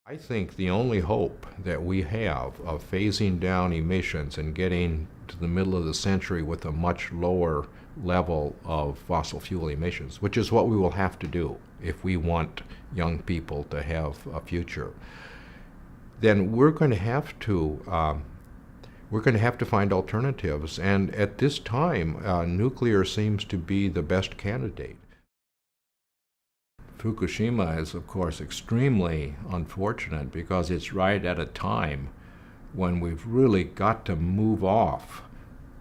I think the only hope that we have of phasing down emissions and getting to the middle of the century with a much lower level of fossil fuel emissions, which is what we will have to do if we want young people to have a future, then we're going to have to find alternatives. And at this time, nuclear seems to be the best candidate. Fukushima is, of course, extremely unfortunate because it's right at a time when we've really got to move off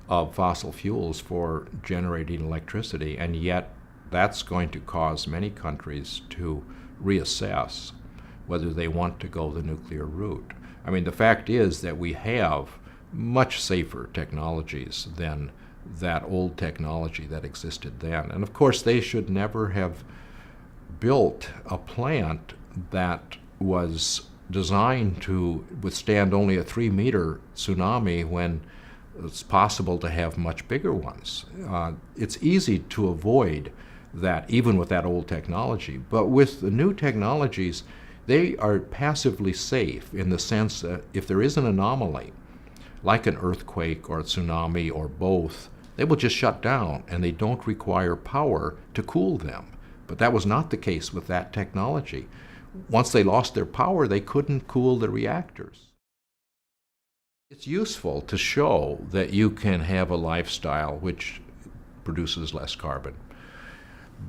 of fossil fuels for generating electricity, and yet that's going to cause many countries to reassess whether they want to go the nuclear route. I mean, the fact is that we have much safer technologies than that old technology that existed then. And of course, they should never have built a plant that was designed to withstand only a 3-meter tsunami when it's possible to have much bigger ones. It's easy to avoid that even with that old technology. But with the new technologies, they are passively safe in the sense that if there is an anomaly, like an earthquake or a tsunami or both, they will just shut down and they don't require power to cool them. But that was not the case with that technology. Once they lost their power, they couldn't cool the reactors. It's useful to show that you can have a lifestyle which produces less carbon.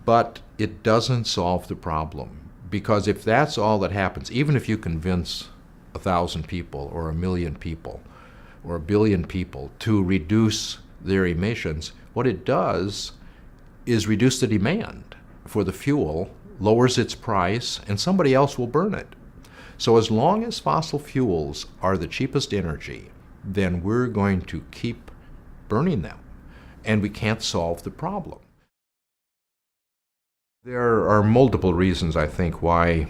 But it doesn't solve the problem. Because if that's all that happens, even if you convince 1,000 people or 1,000,000 people or 1,000,000,000 people to reduce their emissions, what it does is reduce the demand for the fuel, lowers its price, and somebody else will burn it. So as long as fossil fuels are the cheapest energy, then we're going to keep burning them, and we can't solve the problem. There are multiple reasons, I think, why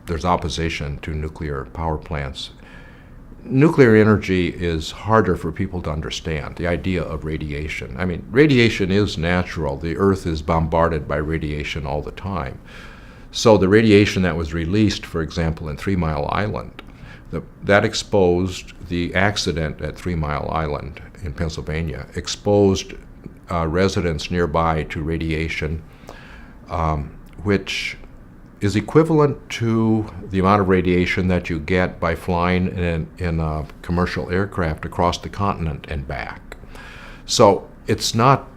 there's opposition to nuclear power plants. Nuclear energy is harder for people to understand, the idea of radiation. I mean, radiation is natural. The Earth is bombarded by radiation all the time. So the radiation that was released, for example, in 3 Mile Island, that exposed the accident at 3 Mile Island in Pennsylvania, exposed residents nearby to radiation, which is equivalent to the amount of radiation that you get by flying in a commercial aircraft across the continent and back. So it's not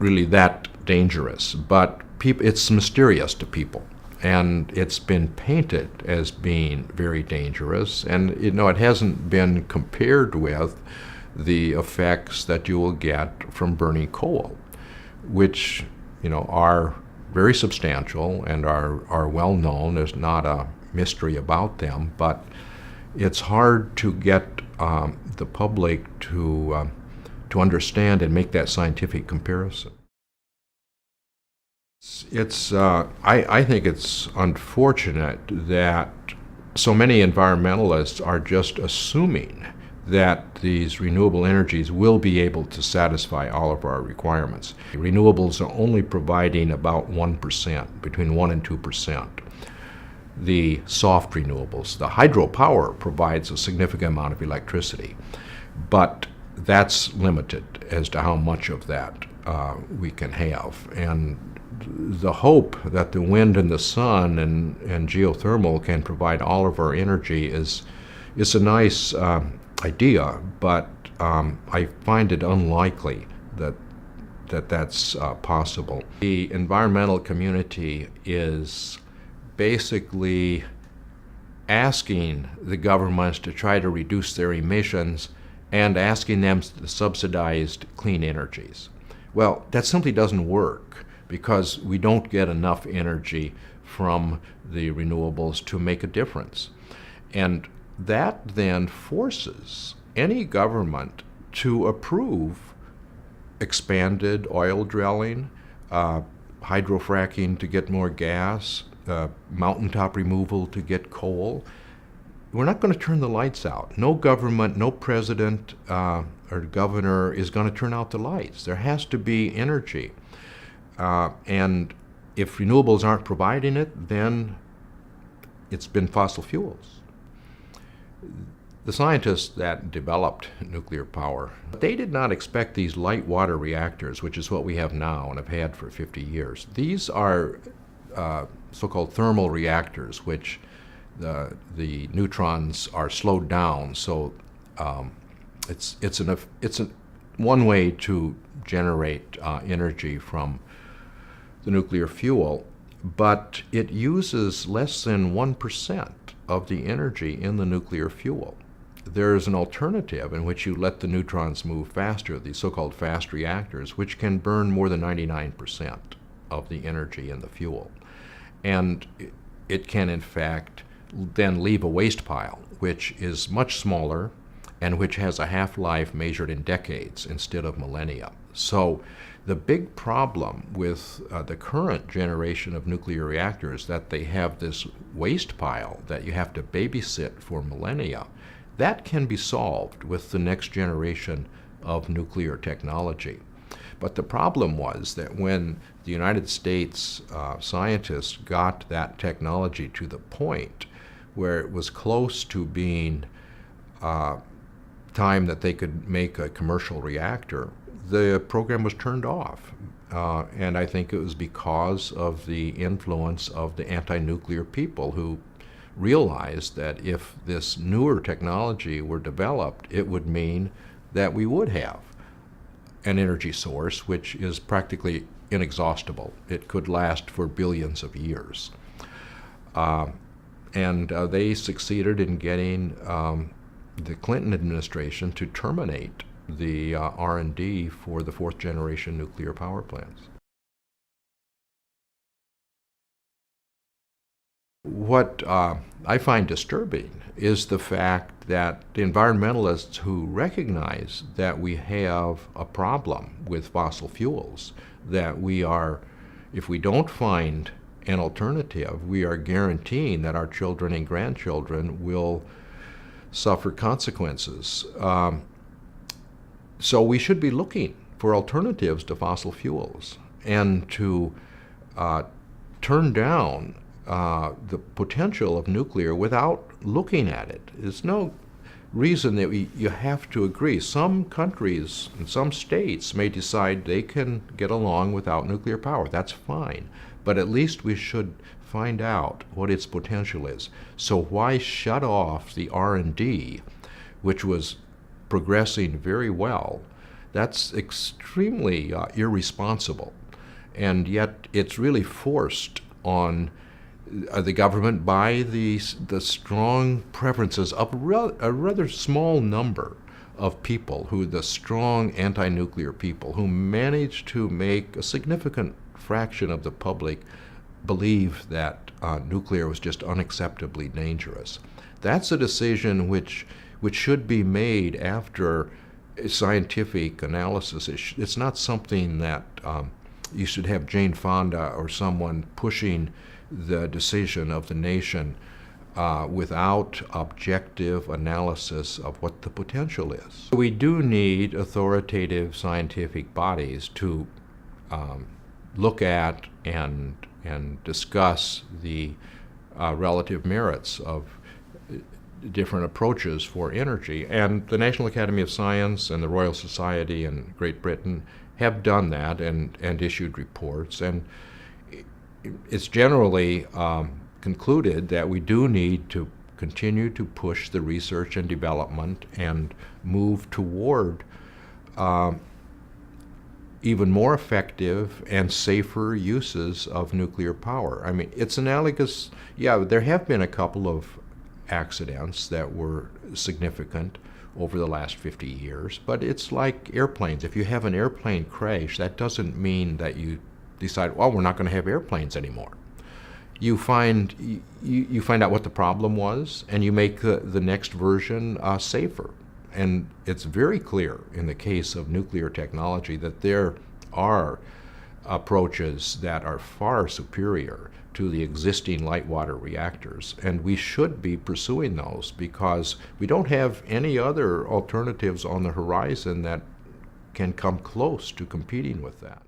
really that dangerous, but it's mysterious to people. And it's been painted as being very dangerous. And it hasn't been compared with the effects that you will get from burning coal, which are very substantial and are well known. There's not a mystery about them, but it's hard to get the public to understand and make that scientific comparison. I think it's unfortunate that so many environmentalists are just assuming that these renewable energies will be able to satisfy all of our requirements. Renewables are only providing about 1%, between 1 and 2%. The soft renewables, the hydropower provides a significant amount of electricity, but that's limited as to how much of that we can have. And the hope that the wind and the sun and geothermal can provide all of our energy is a nice idea, but I find it unlikely that's possible. The environmental community is basically asking the governments to try to reduce their emissions and asking them to subsidize clean energies. Well, that simply doesn't work because we don't get enough energy from the renewables to make a difference. And that then forces any government to approve expanded oil drilling, hydrofracking to get more gas, mountaintop removal to get coal. We're not going to turn the lights out. No government, no president or governor is going to turn out the lights. There has to be energy. And if renewables aren't providing it, then it's been fossil fuels. The scientists that developed nuclear power, they did not expect these light water reactors, which is what we have now and have had for 50 years. These are so-called thermal reactors, which the neutrons are slowed down. So it's one way to generate energy from the nuclear fuel, but it uses less than 1% of the energy in the nuclear fuel. There's an alternative in which you let the neutrons move faster, these so-called fast reactors, which can burn more than 99% of the energy in the fuel. And it can, in fact, then leave a waste pile, which is much smaller and which has a half-life measured in decades instead of millennia. So the big problem with the current generation of nuclear reactors, that they have this waste pile that you have to babysit for millennia, that can be solved with the next generation of nuclear technology. But the problem was that when the United States scientists got that technology to the point where it was close to being time that they could make a commercial reactor, the program was turned off. And I think it was because of the influence of the anti-nuclear people who realized that if this newer technology were developed, it would mean that we would have an energy source which is practically inexhaustible. It could last for billions of years. And they succeeded in getting the Clinton administration to terminate the R&D for the fourth generation nuclear power plants. What I find disturbing is the fact that the environmentalists who recognize that we have a problem with fossil fuels, that we are, if we don't find an alternative, we are guaranteeing that our children and grandchildren will suffer consequences. So we should be looking for alternatives to fossil fuels and to turn down the potential of nuclear without looking at it. There's no reason that you have to agree. Some countries and some states may decide they can get along without nuclear power. That's fine. But at least we should find out what its potential is. So why shut off the R&D, which was progressing very well? That's extremely irresponsible. And yet it's really forced on the government by the strong preferences of a rather small number of people, the strong anti-nuclear people, who managed to make a significant fraction of the public believe that nuclear was just unacceptably dangerous. That's a decision which should be made after scientific analysis. It's not something that you should have Jane Fonda or someone pushing the decision of the nation without objective analysis of what the potential is. We do need authoritative scientific bodies to look at and discuss the relative merits of different approaches for energy. And the National Academy of Science and the Royal Society in Great Britain have done that and issued reports. And it's generally concluded that we do need to continue to push the research and development and move toward even more effective and safer uses of nuclear power. I mean, it's analogous. Yeah, there have been a couple of accidents that were significant over the last 50 years, but it's like airplanes. If you have an airplane crash, that doesn't mean that you decide, well, we're not going to have airplanes anymore. You find out what the problem was, and you make the next version safer. And it's very clear in the case of nuclear technology that there are approaches that are far superior to the existing light water reactors, and we should be pursuing those because we don't have any other alternatives on the horizon that can come close to competing with that.